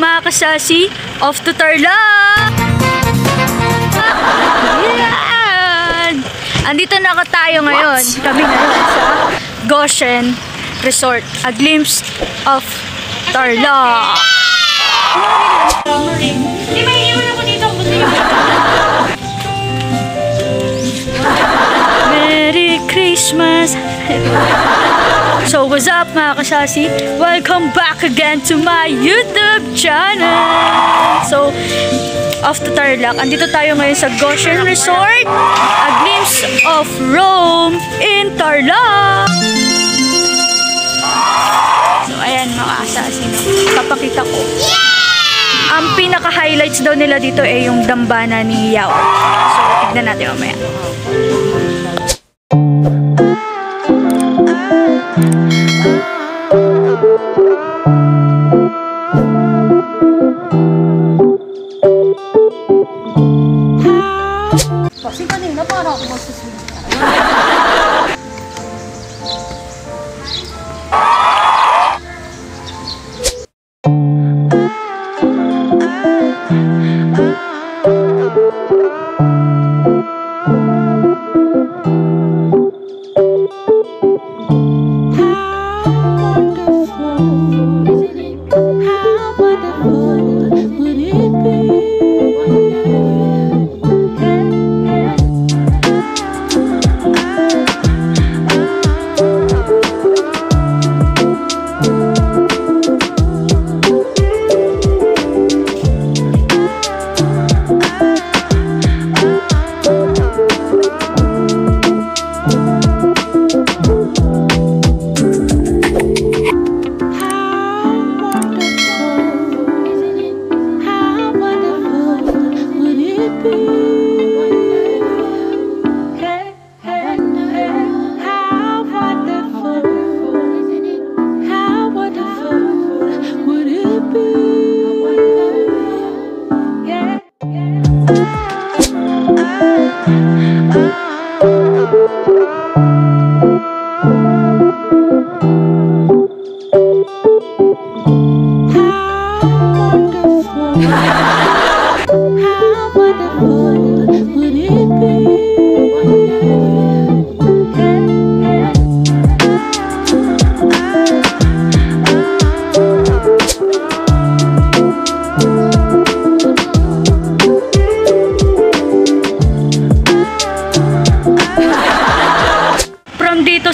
mga kasasi? Off to Tarlac! Yan! Andito na tayo ngayon. Kami ngayon sa Goshen Resort. A glimpse of Tarlac. Hindi, may iwan ako dito. Merry Christmas! So what's up mga kasasi? Welcome back again to my YouTube channel! So, off to Tarlac. Andito tayo ngayon sa Goshen Resort. A glimpse of Rome in Tarlac! So ayan mga kasasi, no? Papakita ko. Ang pinaka-highlights daw nila dito ay yung dambana ni Yao. So, tignan natin mamaya. Kasi kanina para ako magsusunod.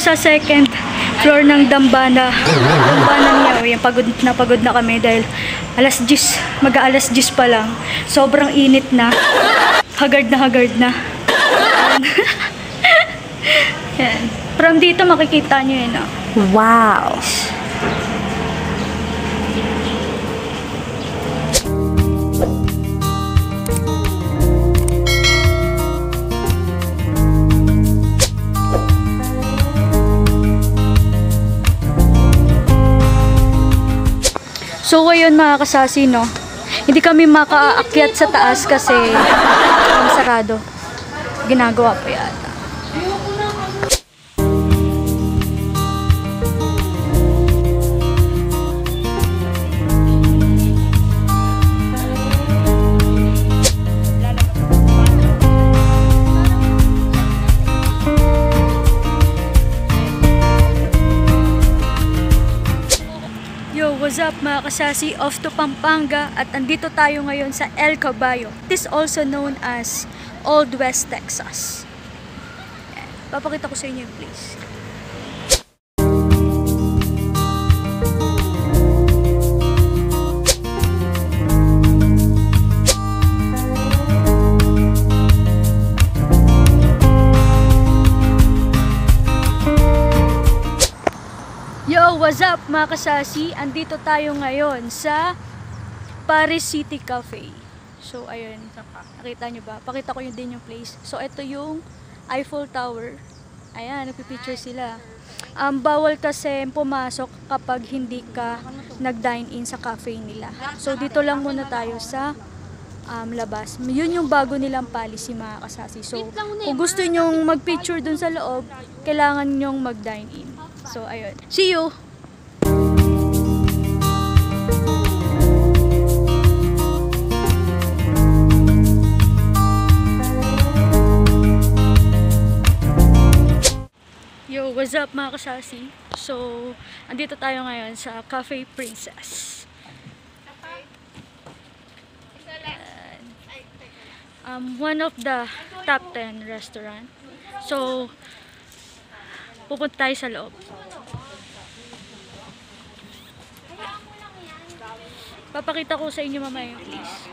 Sa second floor ng Dambana niya, yan, pagod na kami dahil alas 10, mag-aalas 10 pa lang, sobrang init na, haggard na yan. From dito makikita nyo yun, oh. Wow. So ngayon mga kasasi, no, hindi kami makaakyat sa taas kasi sarado. Ginagawa pa yata. What's up mga kasasi, off to Pampanga at andito tayo ngayon sa El Caballo. It is also known as Old West Texas. Yan. Papakita ko sa inyo yung place. Yo, what's up mga kasasi? Andito tayo ngayon sa Paris City Cafe. So, ayun. Nakita nyo ba? Pakita ko yun din yung place. So, ito yung Eiffel Tower. Ayan, nagpipicture sila. Bawal kasi pumasok kapag hindi ka nag-dine-in sa cafe nila. So, dito lang muna tayo sa labas. Yun yung bago nilang policy mga kasasi. So, kung gusto nyong mag-picture dun sa loob, kailangan nyong mag-dine-in. So, ayun. See you! up mga kasasi? So, andito tayo ngayon sa Cafe Princess. One of the top 10 restaurant. So, pupunta tayo sa loob. Papakita ko sa inyo mamaya yung place.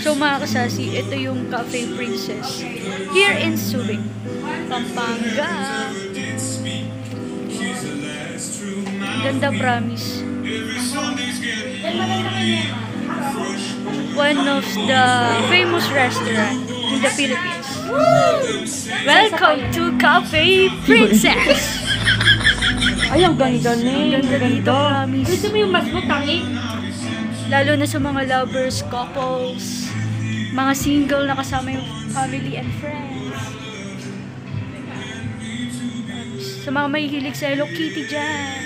So mga kasasi, ito yung Cafe Princess here in Subic, Pampanga. Ganda, promise. One of the famous restaurant in the Philippines. Welcome to Cafe Princess! Ay, ang ganda na Ang ganda dito, promise. Gusto mo yung mas tangi? Lalo na sa mga lovers, couples, mga single na kasama yung family and friends. Sa mga mahihilig sa Hello Kitty dyan.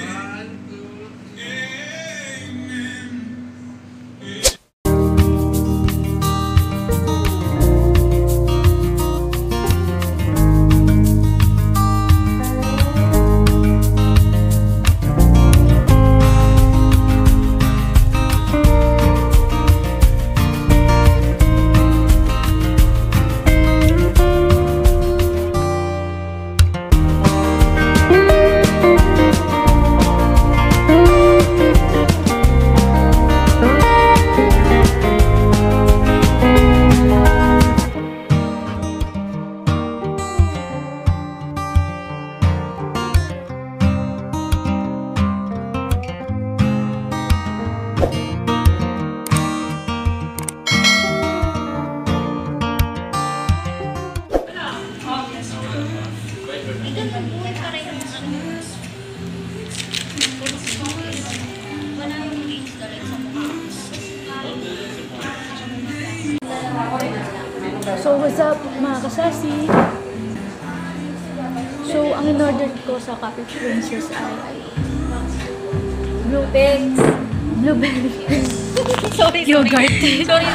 So, what's up mga kasasi? So, ang in-order ko sa Cafe Princess ay blueberry yogurt. Sorry.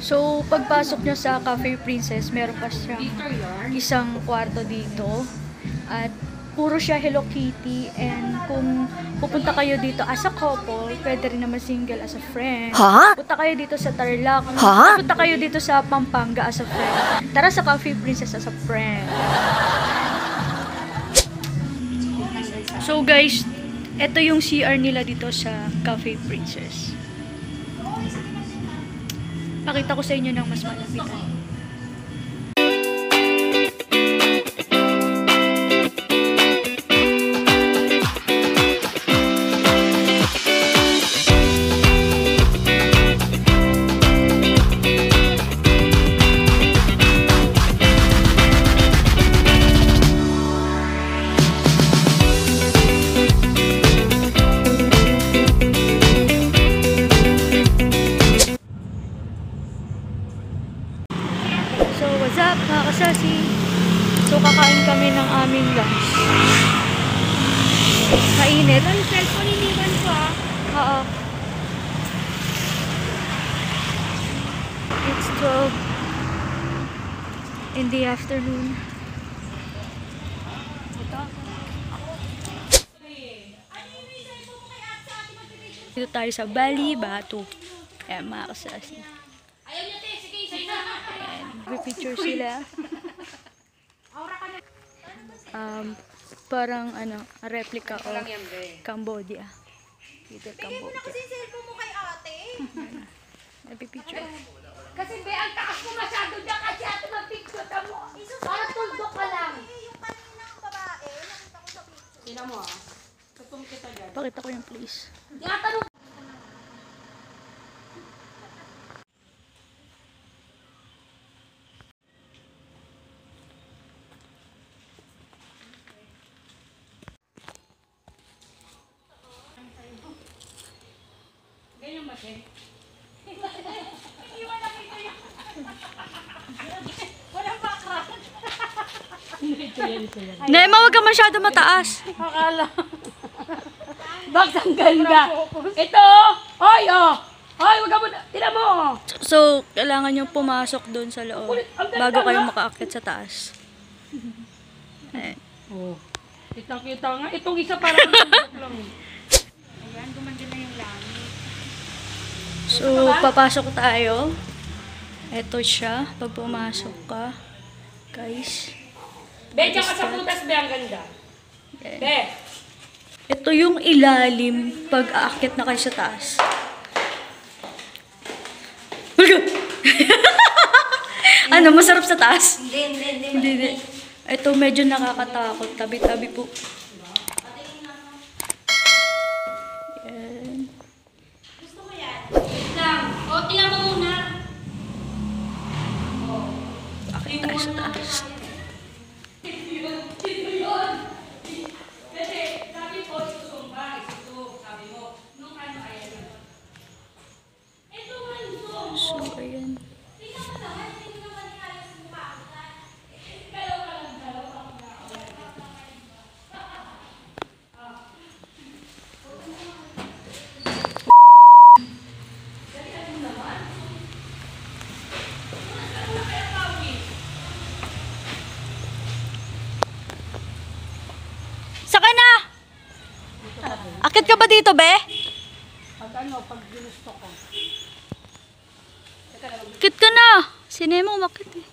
So, pagpasok nyo sa Cafe Princess, meron pa siyang isang kwarto dito. At puro siya Hello Kitty. And kung pupunta kayo dito as a couple, pwede rin naman single as a friend. Punta kayo dito sa Tarlac. Punta kayo dito sa Pampanga as a friend. Tara sa Cafe Princess as a friend. So guys, ito yung CR nila dito sa Cafe Princess. Pakita ko sa inyo ng mas malapitan. So, what's up mga kasasi? So, kakain kami ng aming lunch. Kainit. Ang cellphone iniwan ko Oo. It's 12 in the afternoon. Dito tayo sa Bali, Batu. Ayan, mga kasasi. Ayan, picture sila. Parang replica of Cambodia. Dito Cambodia. Cellphone mo kay ate. Nagpipicture. Kasi be, ang taas mo masyado dyan kasi ato mag-picture ka mo. Parang tuldok ka lang. Yung kaninang babae, nakita ko sa picture. Tingnan mo ah. Tutong kita dyan. Pakita ko yung place. Tinatanong. Ganyan ba siya? Walang background. Nema, wag ka masyado mataas. Akala. Bakit ang ganda? Ito! Hoy, oh! Hoy, wag ka muna. Tira mo! So, kailangan nyo pumasok doon sa loob bago kayo makaakyat sa taas. Ayan. Oh. Kitang-kita nga. Itong isa parang tuldok lang. Ayan, gumanda na yung langit. So, papasok tayo. Ito siya. Pag pumasok ka, guys. Be, dyan ka sa putas, be, ang ganda. Be. Ito yung ilalim pag aakyat na kayo sa taas. Ano, masarap sa taas? Hindi. Ito medyo nakakatakot. Tabi-tabi po. Yan. O, tingnan mo muna. Aakyat tayo sa taas. Kasi, sabi ko, isusumba, sabi mo, nung ano, ayan. Ito nga yung So, ayan. Saka na! Akit ka ba dito, be? pag ginusto ko. Akit ka na! Sino mo umakit eh?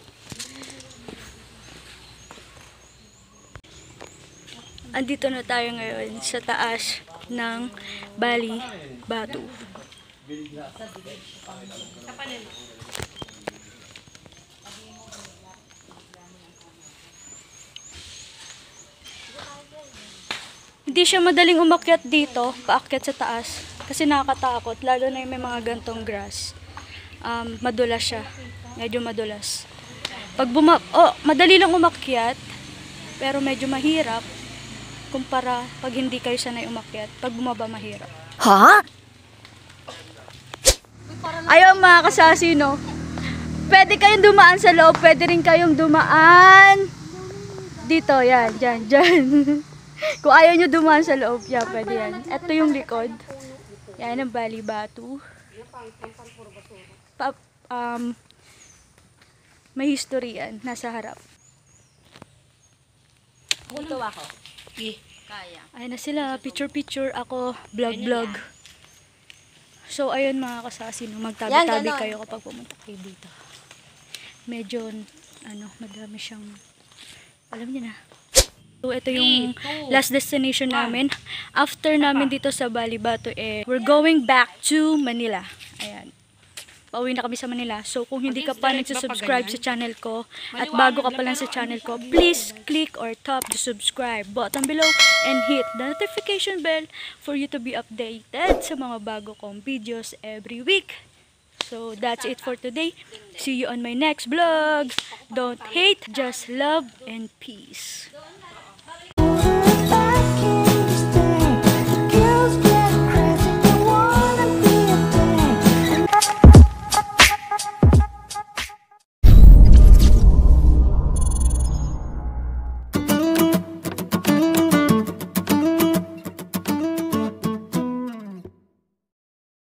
Andito na tayo ngayon sa taas ng Bali, Batu. Hindi siya madaling umakyat dito, paakyat sa taas. Kasi nakakatakot, lalo na yung may mga gantong grass. Madulas siya. Medyo madulas. Madali lang umakyat, pero medyo mahirap kumpara pag hindi kayo sanay umakyat. Pag bumaba, mahirap. Ha? Ayun mga kasasi, no? Pwede kayong dumaan sa loob, pwede rin kayong dumaan dito, yan, dyan. Kung ayaw nyo dumaan sa loob, yan, pwede yan. Ito yung likod. Yan ang Bali Batu. May history yan, nasa harap. Ito ako. Kaya. Ayun na sila, picture, ako, vlog. So, ayun mga kasasi, no, magtabi-tabi kayo kapag pumunta kayo dito. Medyo, madami siyang, alam niyo na. So, ito yung last destination namin. After namin dito sa Bali Batu, we're going back to Manila. Ayan. Pauwi na kami sa Manila. So, kung hindi ka pa nagsasubscribe sa channel ko, at bago ka pa lang sa channel ko, please click or tap the subscribe button below and hit the notification bell for you to be updated sa mga bago kong videos every week. So, that's it for today. See you on my next vlog. Don't hate, just love and peace.